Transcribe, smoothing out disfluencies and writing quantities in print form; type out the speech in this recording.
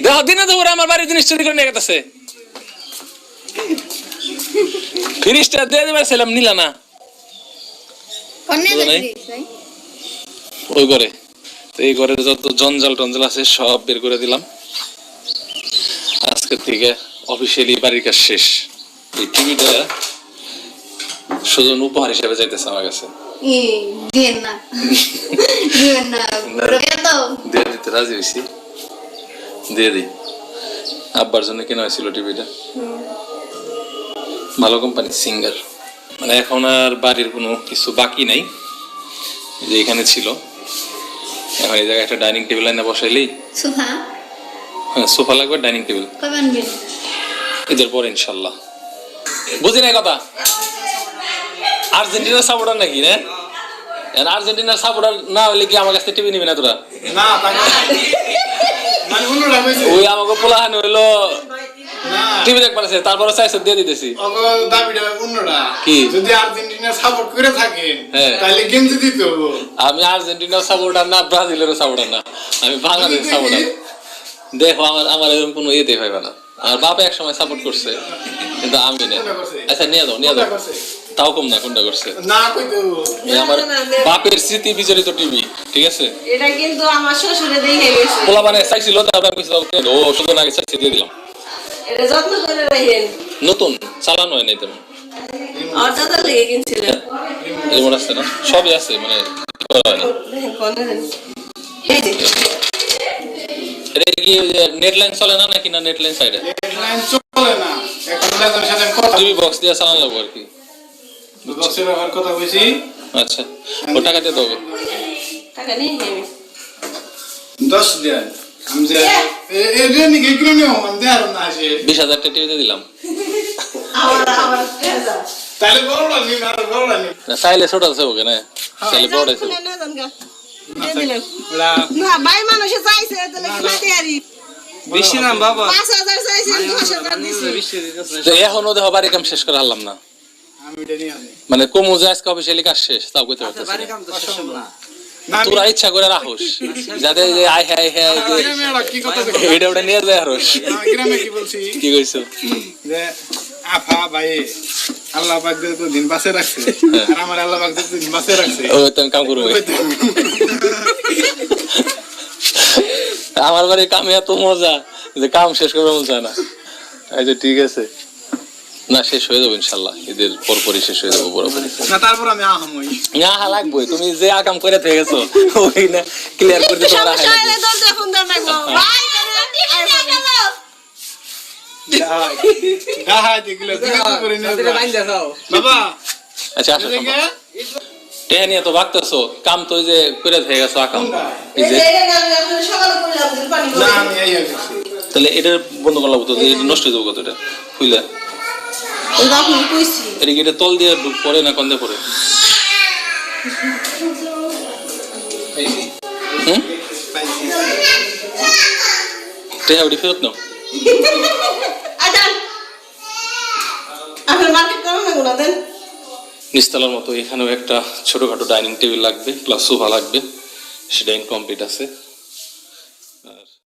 দেখো দিনে দুপুরে আমার বাড়ির জিনিস চুরি করে নিয়ে গেছে। ফ্রিজটা দিয়ে দেবে ছিলাম, নিলা না ওই ঘরে। এই ঘরের যত জঞ্জাল টঞ্জাল আছে সব বের করে দিলাম। আজকে থেকে অফিসিয়ালি বাড়ির কাজ শেষ। এই টিভিটা সুজন উপহার হিসেবে যাইতেছে আমার কাছে। দিয়ে দিতে রাজি হয়েছি, দিয়ে দিই। আব্বার জন্য কেনা হয়েছিল টিভিটা, ভালো কোম্পানি সিঙ্গার। মানে এখন আর বাড়ির কোনো কিছু বাকি নাই, যে এখানে ছিল। এখন এই জায়গায় একটা ডাইনিং টেবিল এনে বসাইলেই, হ্যাঁ সোফা লাগবে, ডাইনিং টেবিল এদের পরে ইনশাল্লাহ। বুঝি নাই কথা, আর্জেন্টিনার সাপোর্টার নাকি না? আর্জেন্টিনার সাপোর্টার না হলে কি আমার কাছে টিভি নিবি না তোরা? ওই আমাকে পোলাহানি হইলো টিভি দেখবার আছে, তারপরে চাইছে দিয়ে দিতেছি। কি যদি আর্জেন্টিনা সাপোর্ট করে থাকেন তাহলে গেঞ্জি দিতে হবে। আমি আর্জেন্টিনার সাপোর্টার না, ব্রাজিলের সাপোর্টার না, আমি বাংলাদেশ সাপোর্টার। দেখো আমার এরকম কোনো ইয়েতে পাইবে না। আমার বাবা এক সময় সাপোর্ট করছে, কিন্তু আমি না। আচ্ছা নিয়ে দাও, নিয়ে দাও, তাও কম না। কোনটা করছে না আমার বাপের স্মৃতি বিজড়িত টিভি, ঠিক আছে? এটা কিন্তু আমার শ্বশুরে দেখে গেছে, পোলা মানে চাইছিল, তারপর আমি ও শুধু আগে চাইছি, দিয়ে দিলাম। এটা যত্ন করে রাখেন, নতুন চালানো হয় নাই তেমন। আর দাদা লেগে কিনছিল, রিমোট আছে না, সবই আছে, মানে করা হয় না। এটা কি নেট লাইন চলে না নাকি? না নেট লাইন সাইডে নেট লাইন চলে না, এখন দাদার সাথে কথা টিভি বক্স দিয়ে চালানো লাগবে আর কি। বক্সের ব্যবহার কথা কইছি। আচ্ছা, ও টাকা দিয়ে দেবো, টাকা নিয়ে নেবে 10 দেন। আমি যে এই রেনি কে কিনে নিও, আমি দেয়ার না আসে 20,000 টাকা টিভি দিয়ে দিলাম। আমার তাহলে বড় নি, আর বড় নি না চাইলে ছোট আছে ওকে না, চাইলে বড় আছে। না ভাই মানুষে চাইছে তাহলে কি দিতে আরি বেশি না বাবা, 5000 চাইছে 10000 দিছি। এখনো দেখো বাড়ি কাম শেষ করে হারলাম না। আমি এটা নিয়ে আনি, মানে কমু যে আজকে অফিসিয়ালি কাজ শেষ, তাও কইতে পারতেছি বাড়ি কাম তো শেষ না। তোরা ইচ্ছা করে রাখোস যাতে আই হ্যাঁ হ্যাঁ কি কথা এটা ওটা নিয়ে যায় হারোস। গ্রামে কি বলছি, কি কইছো যে আফা ভাই আল্লাহ পাক তো দিন বাঁচে রাখছে, আর আমার আল্লাহ পাক তো দিন বাঁচে রাখছে, ও তুমি কাম করবে। আমার বাড়ির কামে এত মজা যে কাম শেষ করবে মন চায় না। আচ্ছা ঠিক আছে, না শেষ হয়ে যাবো ইনশাল্লাহ, ঈদের পরপরই শেষ হয়ে যাবো পুরোপুরি। না তারপর আমি আহামই না হা লাগবে, তুমি যে আকাম করে থেকে গেছো ওই না ক্লিয়ার করে দিতে পারা হয় না। দরজা ফোন দাও না গো ভাই গাহাই দিগুলো করে নিয়ে বাবা। আচ্ছা আসো টেহা নিয়ে তো ভাগতেছো, কাম তো যে করে থেকে গেছো আকাম, এই যে না আমি এই হইছি তাহলে এটা বন্ধ করলাম তো, এটা নষ্ট হয়ে যাবো কতটা খুইলা। এটা কি এটা তল দিয়ে পরে না কন্দে পরে? টেহা ওটি ফেরত নাও। নিচতলার মতো এখানেও একটা ছোটখাটো ডাইনিং টেবিল লাগবে, প্লাস সোফা লাগবে, সেটা ইনকমপ্লিট আছে।